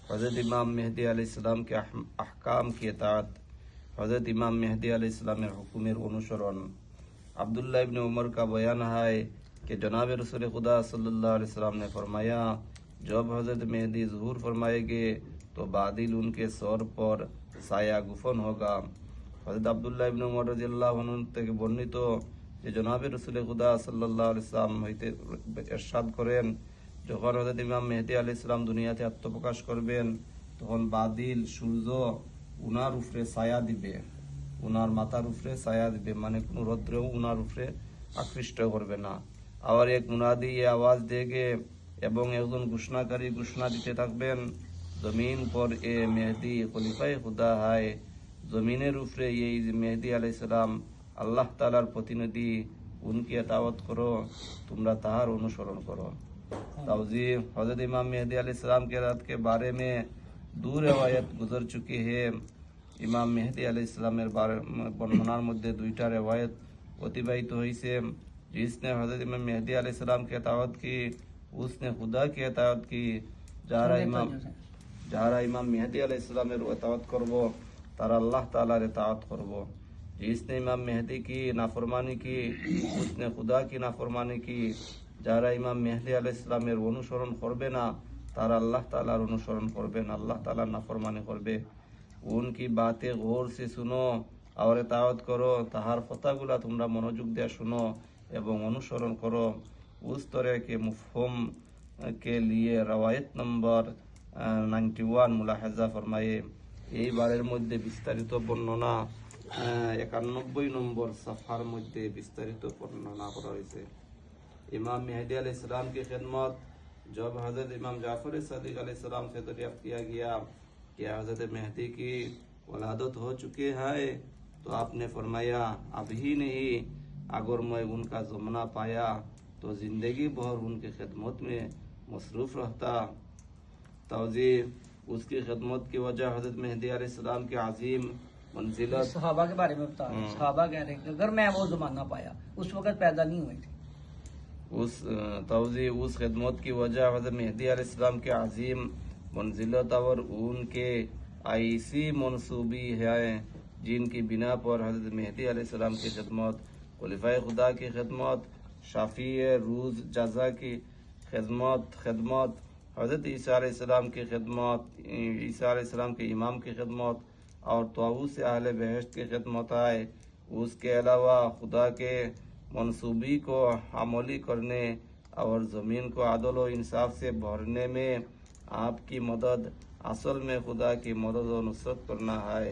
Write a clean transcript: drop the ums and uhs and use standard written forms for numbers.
हज़रत इमाम मेहदी अलैहिस्सलाम के अहकाम की इताअत, हज़रत इमाम मेहदी अलैहिस्सलामेर हुकुमेर अनुसरण। अब्दुल्लाह इब्न उमर का बयान है कि जनाब रसूल खुदा सल्लल्लाहु अलैहि वसल्लम ने फरमाया, जब हज़रत मेहदी ज़ुहूर फरमाएंगे तो बादल उनके सर पर साया गुफन होगा। हज़रत अब्दुल्लाह इब्न उमर রাদিয়াল্লাহু আনহু থেকে বর্ণিত যে জনাব রসুল খুদা সাল্লাল্লাহু আলাইহি ওয়াসাল্লাম হইতে ইরশাদ করেন, যখন হযরত ইমাম মেহদী আলাইহিস সালাম দুনিয়াতে আত্মপ্রকাশ করবেন তখন বাদল সূর্য উনার উপরে ছায়া দিবে, উনার মাথার উপরে ছায়া দিবে, মানে কোনো রৌদ্রও উনার উপরে আকৃষ্ট করবে না। আবার এক মুনাদি এ আওয়াজ দেগে এবং একজন ঘোষণাকারী ঘোষণা দিতে থাকবেন, জমিন পর এ মেহদি খলিফায়ে খুদা হয়। জমিনের উপরে এই মেহদি আলাইহিস সালাম আল্লাহ তাআলার প্রতিনিধি, উনকে দাওয়াত করো, তোমরা তাহার অনুসরণ করো। ताउज़ी हज़रत इमाम मेहदी अलैहिस्सलाम के रात के बारे में दो रिवायत गुजर चुकी है। इमाम मेहदी अलैहिस्सलामेर बारे बर्णनार मध्य दुईटा रिवायत अतिबाहित हईছে। जिसने हज़रत इमाम मेहदी अलैहिस्सलाम की इताअत की उसने खुदा की इताअत की। যারা ইমাম মেহদি अलैहिस्सलामेर इताअत करबो तारा अल्लाह ताआलार इताअत करबो। जिसने इमाम मेहदी की नाफरमानी की उसने खुदा की नाफरमानी की। যারা ইমাম মেহদি আলাইহিস সালামের অনুসরণ করবে না তারা আল্লাহ তাআলার অনুসরণ করবে না, আল্লাহ তাআলার নাফরমানি করবে। উনকি বাতে গৌর সে শুনো और इताअत करो, তাহার কথাগুলা তোমরা মনোযোগ দিয়ে শুনো এবং অনুসরণ করো। उस तरह के मुफहम के लिए रवायत नंबर 91 मुलाहाजा फरमाए। এই বারের মধ্যে বিস্তারিত বর্ণনা 91 নম্বর সাফার মধ্যে বিস্তারিত বর্ণনা করা হয়েছে। इमाम मेहदी अलैहिस्सलाम की खिदमत जब हज़रत इमाम जाफ़र सदीक़ अलैहिस्सलाम से दरियाफ्त किया गया कि हज़रत मेहदी की वलादत हो चुकी है, तो आपने फरमाया, अभी नहीं, अगर मैं उनका ज़माना पाया तो ज़िंदगी भर उनकी खिदमत में मसरूफ़ रहता। तौज़ी उसकी खिदमत की वजह हज़रत मेहदी अलैहिस्सलाम के अजीम मंजिलत। सहाबा के बारे में बता रहे हैं, सहाबा कह रहे हैं अगर मैं वो ज़माना पाया, उस वक़्त पैदा नहीं हुए थे। उस खिदमत की वजह हज़रत मेहदी अलैहिस्सलाम के अजीम मंजिलत और उनके ऐसी मनसूबी है जिनकी बिना पर हज़रत मेहदी अलैहिस्सलाम की खिदमत, खलीफाए खुदा की खिदमत, शाफी रूज़ जज़ा की खिदमत, हज़रत ईसा अलैहिस्सलाम की खिदमत, ईसा अलैहिस्सलाम के इमाम की खिदमत और तौऊस अहले बहश्त की खिदमत है। उसके अलावा खुदा के मनसूबी को अमली करने और ज़मीन को अदल व इंसाफ से भरने में आपकी मदद असल में खुदा की मदद और नुसरत करना है।